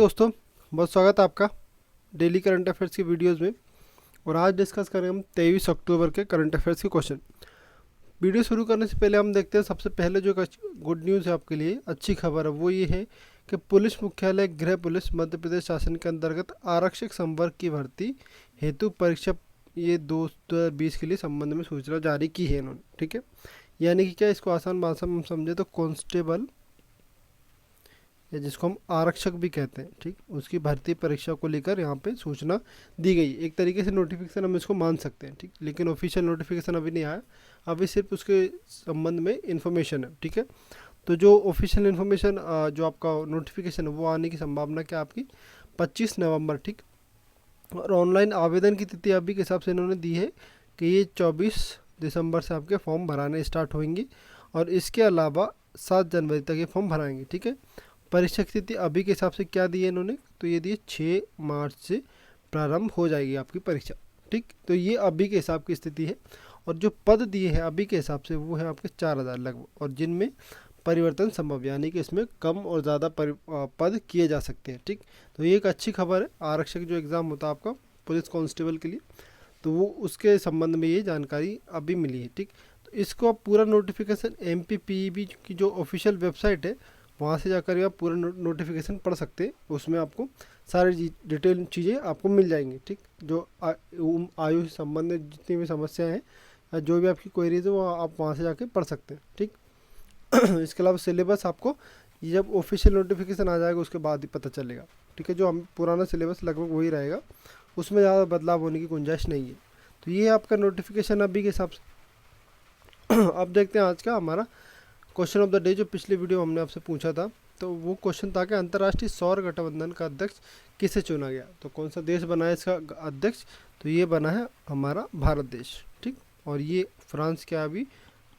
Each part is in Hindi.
दोस्तों, बहुत स्वागत है आपका डेली करंट अफेयर्स की वीडियोस में। और आज डिस्कस करें हम 23 अक्टूबर के करंट अफेयर्स के क्वेश्चन। वीडियो शुरू करने से पहले हम देखते हैं सबसे पहले जो गुड न्यूज़ है आपके लिए, अच्छी खबर है, वो ये है कि पुलिस मुख्यालय गृह पुलिस मध्य प्रदेश शासन के अंतर्गत आरक्षक संवर्ग की भर्ती हेतु परीक्षा ये 2020 के लिए संबंध में सूचना जारी की है इन्होंने। ठीक है, यानी कि क्या, इसको आसान भाषा में हम समझे तो कांस्टेबल या जिसको हम आरक्षक भी कहते हैं, ठीक, उसकी भर्ती परीक्षा को लेकर यहाँ पे सूचना दी गई। एक तरीके से नोटिफिकेशन हम इसको मान सकते हैं, ठीक, लेकिन ऑफिशियल नोटिफिकेशन अभी नहीं आया, अभी सिर्फ उसके संबंध में इन्फॉर्मेशन है। ठीक है, तो जो ऑफिशियल इन्फॉर्मेशन जो आपका नोटिफिकेशन है वो आने की संभावना क्या आपकी 25 नवंबर, ठीक। और ऑनलाइन आवेदन की तिथि अभी के हिसाब से इन्होंने दी है कि ये 24 दिसंबर से आपके फॉर्म भराने स्टार्ट होंगे और इसके अलावा 7 जनवरी तक ये फॉर्म भराएंगे। ठीक है, परीक्षा की तिथि अभी के हिसाब से क्या दी है इन्होंने, तो ये दी 6 मार्च से प्रारंभ हो जाएगी आपकी परीक्षा। ठीक, तो ये अभी के हिसाब की स्थिति है। और जो पद दिए हैं अभी के हिसाब से वो है आपके 4000 लगभग, और जिनमें परिवर्तन संभव, यानी कि इसमें कम और ज़्यादा पद किए जा सकते हैं। ठीक, तो ये एक अच्छी खबर है। आरक्षक जो एग्ज़ाम होता है आपका पुलिस कांस्टेबल के लिए, तो वो उसके संबंध में ये जानकारी अभी मिली है। ठीक, तो इसको आप पूरा नोटिफिकेशन MPPEB की जो ऑफिशियल वेबसाइट है वहाँ से जाकर आप पूरा नोटिफिकेशन पढ़ सकते हैं, उसमें आपको सारी डिटेल चीज़ें आपको मिल जाएंगी। ठीक, जो आयु से संबंधित जितनी भी समस्याएं हैं या जो भी आपकी क्वेरीज है वो आप वहाँ से जाके पढ़ सकते हैं। ठीक, इसके अलावा सिलेबस आपको ये जब ऑफिशियल नोटिफिकेशन आ जाएगा उसके बाद ही पता चलेगा। ठीक है, जो हम पुराना सिलेबस लगभग वही रहेगा, उसमें ज़्यादा बदलाव होने की गुंजाइश नहीं है। तो ये आपका नोटिफिकेशन अभी के हिसाब से। अब देखते हैं आज का हमारा क्वेश्चन ऑफ द डे, जो पिछली वीडियो हमने आपसे पूछा था। तो वो क्वेश्चन था कि अंतर्राष्ट्रीय सौर गठबंधन का अध्यक्ष किसे चुना गया, तो कौन सा देश बना है इसका अध्यक्ष, तो ये बना है हमारा भारत देश। ठीक, और ये फ्रांस क्या, अभी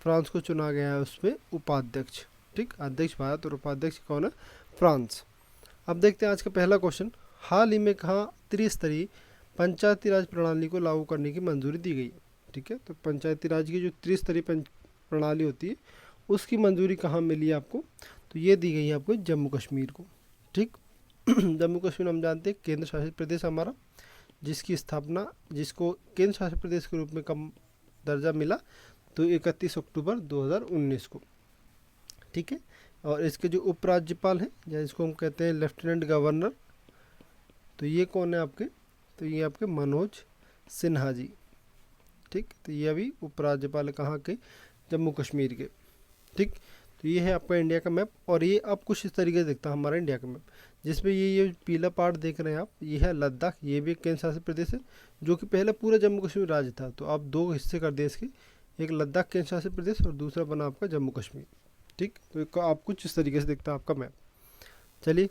फ्रांस को चुना गया है उसमें उपाध्यक्ष। ठीक, अध्यक्ष भारत और उपाध्यक्ष कौन है, फ्रांस। अब देखते हैं आज का पहला क्वेश्चन, हाल ही में कहाँ त्रिस्तरीय पंचायती राज प्रणाली को लागू करने की मंजूरी दी गई। ठीक है, तो पंचायती राज की जो त्रिस्तरीय प्रणाली होती है उसकी मंजूरी कहाँ मिली है आपको, तो ये दी गई है आपको जम्मू कश्मीर को। ठीक, जम्मू कश्मीर हम जानते हैं केंद्र शासित प्रदेश हमारा, जिसकी स्थापना, जिसको केंद्र शासित प्रदेश के रूप में कम दर्जा मिला तो 31 अक्टूबर 2019 को। ठीक है, और इसके जो उपराज्यपाल हैं या इसको हम कहते हैं लेफ्टिनेंट गवर्नर, तो ये कौन है आपके, तो ये आपके मनोज सिन्हा जी। ठीक, तो ये अभी उपराज्यपाल कहाँ के, जम्मू कश्मीर के। ठीक, तो ये है आपका इंडिया का मैप, और ये अब कुछ इस तरीके से दिखता है हमारा इंडिया का मैप, जिसमें ये पीला पार्ट देख रहे हैं आप, ये है लद्दाख, ये भी एक केंद्र शासित प्रदेश है, जो कि पहले पूरा जम्मू कश्मीर राज्य था। तो आप दो हिस्से कर दिए इसके, एक लद्दाख केंद्र शासित प्रदेश और दूसरा बना आपका जम्मू कश्मीर। ठीक, तो आप कुछ इस तरीके से दिखता है आपका मैप। चलिए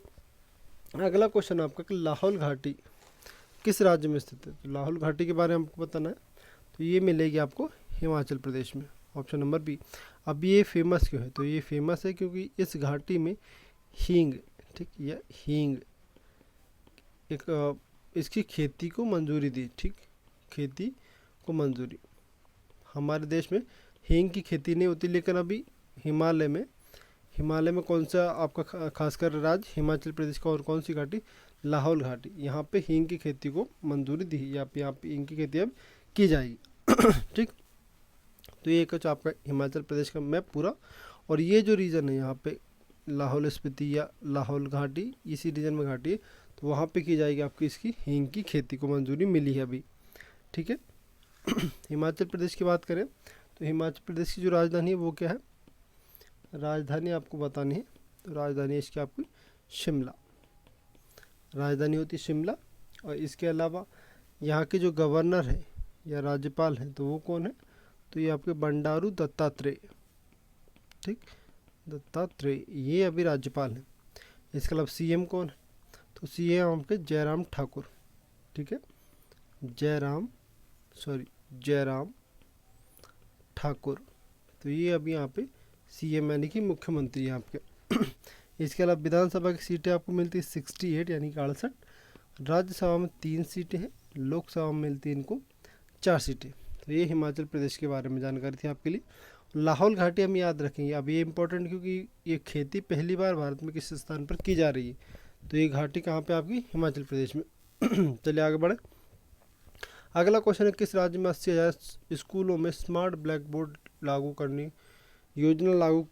अगला क्वेश्चन आपका कि लाहौल घाटी किस राज्य में स्थित है, तो लाहौल घाटी के बारे में आपको बताना है, तो ये मिलेगी आपको हिमाचल प्रदेश में, ऑप्शन नंबर बी। अब ये फेमस क्यों है, तो ये फेमस है क्योंकि इस घाटी में हींग, ठीक, या हींग एक इसकी खेती को मंजूरी दी। ठीक, खेती को मंजूरी, हमारे देश में हींग की खेती नहीं होती, लेकिन अभी हिमालय में कौन सा आपका खासकर राज्य, हिमाचल प्रदेश का, और कौन सी घाटी, लाहौल घाटी, यहाँ पे हींग की खेती को मंजूरी दी, यहाँ पे हींग की खेती अब की जाएगी। ठीक, तो ये कुछ आपका हिमाचल प्रदेश का मैप पूरा, और ये जो रीजन है यहाँ पे लाहौल स्पीति या लाहौल घाटी, इसी रीजन में घाटी है, तो वहाँ पे की जाएगी आपकी इसकी हींग की खेती को मंजूरी मिली है अभी। ठीक है, हिमाचल प्रदेश की बात करें तो हिमाचल प्रदेश की जो राजधानी है वो क्या है, राजधानी आपको बतानी है, तो राजधानी है इसकी आपकी शिमला, राजधानी होती है शिमला। और इसके अलावा यहाँ के जो गवर्नर है या राज्यपाल हैं तो वो कौन है, तो ये आपके बंडारू दत्तात्रेय। ठीक, दत्तात्रेय ये अभी राज्यपाल हैं। इसके अलावा CM कौन है, तो CM आपके जयराम ठाकुर। ठीक है, जयराम ठाकुर, तो ये अभी यहाँ पे CM यानी कि मुख्यमंत्री हैं आपके। इसके अलावा विधानसभा की सीटें आपको मिलती है 68 यानी कि 68, राज्यसभा में 3 सीटें हैं, लोकसभा में मिलती है इनको 4 सीटें। तो ये हिमाचल प्रदेश के बारे में जानकारी थी आपके लिए। लाहौल घाटी हम याद रखेंगे, अब ये इंपॉर्टेंट क्योंकि ये खेती पहली बार भारत में किस स्थान पर की जा रही है, तो ये घाटी कहाँ पे आपकी, हिमाचल प्रदेश में। चलिए आगे बढ़े। अगला क्वेश्चन है, किस राज्य में 80,000 स्कूलों में स्मार्ट ब्लैक बोर्ड लागू करने योजना लागू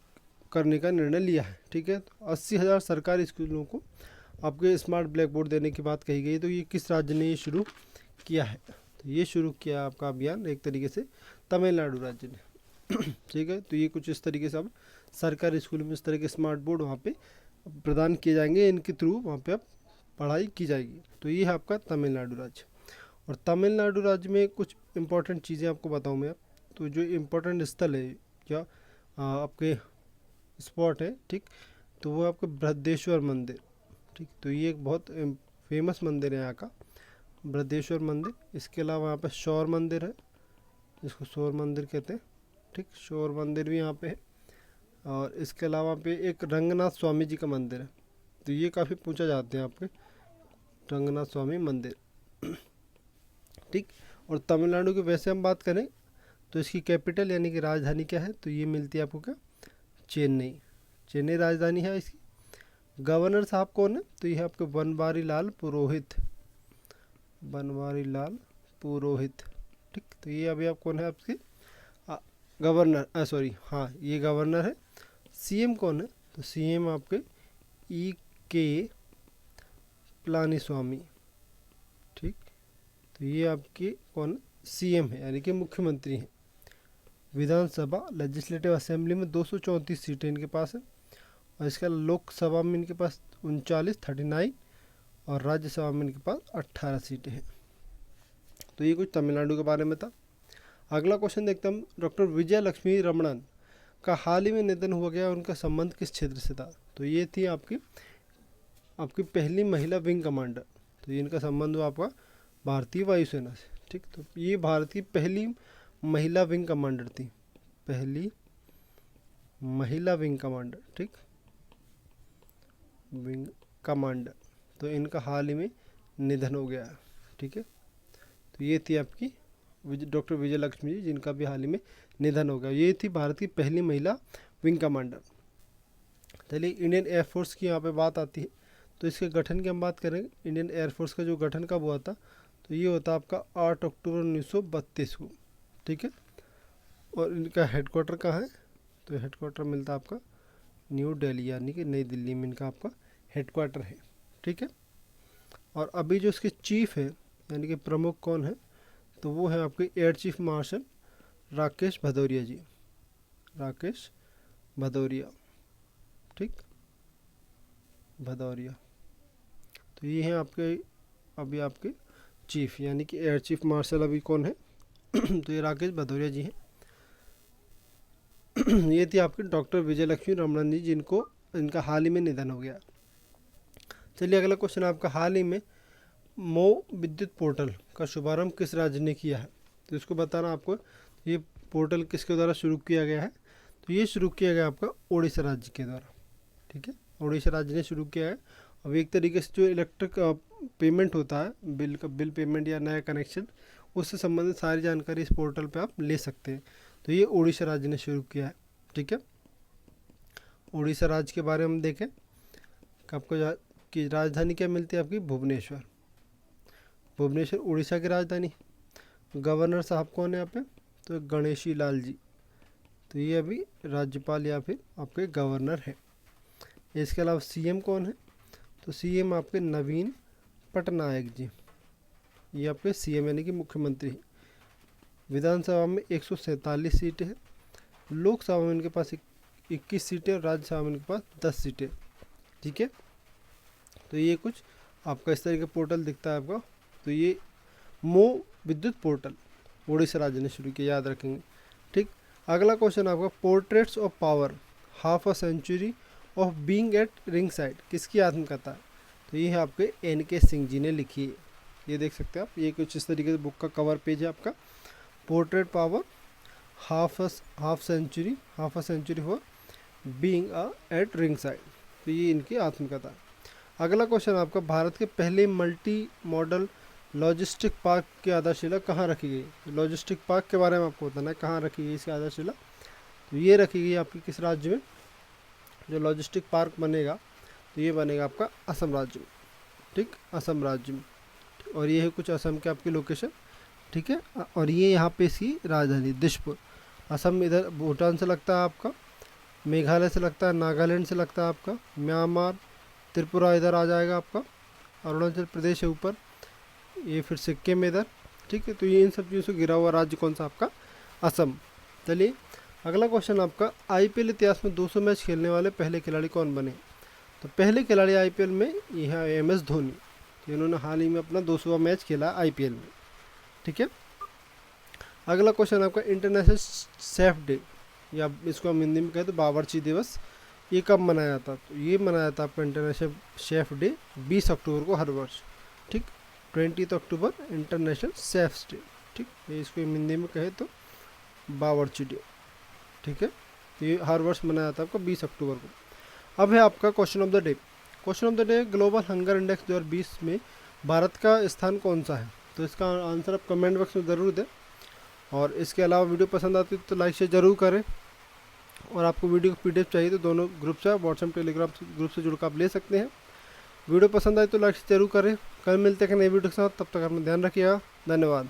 करने का निर्णय लिया है। ठीक है, तो 80,000 सरकारी स्कूलों को आपके स्मार्ट ब्लैक बोर्ड देने की बात कही गई। तो ये किस राज्य ने ये शुरू किया है? तो ये शुरू किया आपका अभियान एक तरीके से तमिलनाडु राज्य ने। ठीक है, तो ये कुछ इस तरीके से अब सरकारी स्कूलों में इस तरह के स्मार्ट बोर्ड वहाँ पे प्रदान किए जाएंगे, इनके थ्रू वहाँ पे अब पढ़ाई की जाएगी। तो ये है आपका तमिलनाडु राज्य। और तमिलनाडु राज्य में कुछ इंपॉर्टेंट चीज़ें आपको बताऊँ मैं। तो जो इम्पोर्टेंट स्थल है क्या आपके स्पॉट है, ठीक, तो वो आपका बृहदेश्वर मंदिर। ठीक, तो ये एक बहुत फेमस मंदिर है यहाँ का, बृहदेश्वर मंदिर। इसके अलावा यहाँ पे शौर मंदिर है, जिसको शौर मंदिर कहते हैं। ठीक, शौर मंदिर भी यहाँ पे है। और इसके अलावा पे एक रंगनाथ स्वामी जी का मंदिर है। तो ये काफ़ी पूछा जाते हैं आपके, रंगनाथ स्वामी मंदिर। ठीक, और तमिलनाडु की वैसे हम बात करें तो इसकी कैपिटल यानी कि राजधानी क्या है? तो ये मिलती है आपको क्या, चेन्नई। चेन्नई राजधानी है इसकी। गवर्नर साहब कौन है? तो ये है आपके बनवारी लाल पुरोहित। बनवारी लाल पुरोहित। ठीक, तो ये अभी आप कौन है आपके गवर्नर, सॉरी हाँ ये गवर्नर है। सीएम कौन है? तो सीएम आपके के पलानीस्वामी। ठीक, तो ये आपके कौन, सीएम है यानी कि मुख्यमंत्री हैं। विधानसभा लेजिस्लेटिव असेंबली में 234 सीटें इनके पास है। और इसका लोकसभा में इनके पास 39 और राज्यसभा में इनके पास 18 सीटें हैं। तो ये कुछ तमिलनाडु के बारे में था। अगला क्वेश्चन देखते हम, डॉक्टर विजय लक्ष्मी रमणन का हाल ही में निधन हो गया, उनका संबंध किस क्षेत्र से था? तो ये थी आपकी पहली महिला विंग कमांडर। तो ये इनका संबंध हुआ आपका भारतीय वायुसेना से। ठीक, तो ये भारत की पहली महिला विंग कमांडर थी, पहली महिला विंग कमांडर। ठीक, विंग कमांडर। तो इनका हाल ही में निधन हो गया। ठीक है, तो ये थी आपकी डॉक्टर विजय लक्ष्मी जी, जिनका भी हाल ही में निधन हो गया। ये थी भारत की पहली महिला विंग कमांडर। चलिए इंडियन एयरफोर्स की यहाँ पे बात आती है। तो इसके गठन की हम बात करेंगे। इंडियन एयरफोर्स का जो गठन कब हुआ था? तो ये होता आपका 8 अक्टूबर 1932 को। ठीक है, और इनका हेडक्वार्टर कहाँ है? तो हेडक्वार्टर मिलता है आपका न्यू दिल्ली यानी कि नई दिल्ली में इनका आपका हेडक्वार्टर है। ठीक है, और अभी जो इसके चीफ है यानी कि प्रमुख कौन है? तो वो है आपके air chief marshal Rakesh Bhadauria ji, Rakesh Bhadauria. ठीक, भदौरिया। तो ये हैं आपके अभी आपके चीफ यानी कि एयर चीफ मार्शल अभी कौन है? तो ये राकेश भदौरिया जी हैं। ये थी आपके डॉक्टर विजय लक्ष्मी रमणन जी, जिनको इनका हाल ही में निधन हो गया। चलिए अगला क्वेश्चन आपका, हाल ही में मऊ विद्युत पोर्टल का शुभारंभ किस राज्य ने किया है? तो इसको बताना आपको, ये पोर्टल किसके द्वारा शुरू किया गया है? तो ये शुरू किया गया आपका उड़ीसा राज्य के द्वारा। ठीक है, उड़ीसा राज्य ने शुरू किया है। अब एक तरीके से जो इलेक्ट्रिक पेमेंट होता है, बिल पेमेंट या नया कनेक्शन, उससे संबंधित सारी जानकारी इस पोर्टल पे आप ले सकते हैं। तो ये उड़ीसा राज्य ने शुरू किया है। ठीक है, उड़ीसा राज्य के बारे में हम देखें कि आपको की राजधानी क्या मिलती है आपकी, भुवनेश्वर। भुवनेश्वर उड़ीसा की राजधानी। गवर्नर साहब कौन है यहाँ पे? तो गणेशी लाल जी। तो ये अभी राज्यपाल या फिर आपके गवर्नर है। इसके अलावा सीएम कौन है? तो सीएम आपके नवीन पटनायक जी, ये आपके सीएम यानी कि मुख्यमंत्री हैं। विधानसभा में 147 सीटें हैं। लोकसभा में इनके पास 21 सीटें और राज्यसभा में इनके पास 10 सीटें। ठीक है, तो ये कुछ आपका इस तरह का पोर्टल दिखता है आपका। तो ये मो विद्युत पोर्टल उड़ीसा राज्य ने शुरू किया, याद रखेंगे। ठीक, अगला क्वेश्चन आपका, portraits of power half a century of being at ringside किसकी आत्मकथा है? तो ये है आपके NK सिंह जी ने लिखी है। ये देख सकते हैं आप, ये कुछ इस तरीके से बुक का कवर पेज है आपका। Portrait power half a century for being at ringside. तो ये इनकी आत्मकथा है। अगला क्वेश्चन आपका, भारत के पहले मल्टी मॉडल लॉजिस्टिक पार्क की आधारशिला कहाँ रखी गई? लॉजिस्टिक पार्क के बारे में आपको बताना है, कहाँ रखी गई इसकी आधारशिला। तो ये रखी गई आपकी किस राज्य में? जो लॉजिस्टिक पार्क बनेगा तो ये बनेगा आपका असम राज्य में, ठीक, असम राज्य में। और ये है कुछ असम के आपकी लोकेशन, ठीक है। और ये यहाँ पे इसकी राजधानी दिसपुर। असम इधर भूटान से लगता है आपका, मेघालय से लगता है, नागालैंड से लगता है आपका, म्यांमार, त्रिपुरा इधर आ जाएगा आपका, अरुणाचल प्रदेश है ऊपर, ये फिर सिक्किम इधर, ठीक है। तो ये इन सब चीज़ों से घिरा हुआ राज्य कौन सा आपका, असम। चलिए अगला क्वेश्चन आपका, आईपीएल इतिहास में 200 मैच खेलने वाले पहले खिलाड़ी कौन बने। तो पहले खिलाड़ी आईपीएल में यह है एम एस धोनी, जिन्होंने हाल ही में अपना 200वां मैच खेला आईपीएल में, ठीक है। अगला क्वेश्चन आपका, इंटरनेशनल शेफ डे, या इसको हम हिंदी में कहें तो बावर्ची दिवस, ये कब मनाया जाता। तो ये मनाया जाता है आपका इंटरनेशनल शेफ डे 20 अक्टूबर को हर वर्ष, ठीक, 20 अक्टूबर इंटरनेशनल शेफ्स डे, ठीक। ये इसको हिंदी में कहे तो बावर्ची डे, ठीक है। ये हर वर्ष मनाया जाता है आपका 20 अक्टूबर को। अब है आपका question of the day. Question of the day, global hunger index 2020 में भारत का स्थान कौन सा है। तो इसका आंसर आप कमेंट बॉक्स में ज़रूर दें। और इसके अलावा वीडियो पसंद आती है तो लाइक शेयर ज़रूर करें। और आपको वीडियो को पीडीएफ चाहिए तो दोनों ग्रुप से, व्हाट्सएप टेलीग्राम ग्रुप से जुड़कर आप ले सकते हैं। वीडियो पसंद आए तो लाइक जरूर करें। कल मिलते हैं नई वीडियो के साथ, तब तक अपना ध्यान रखिएगा। धन्यवाद।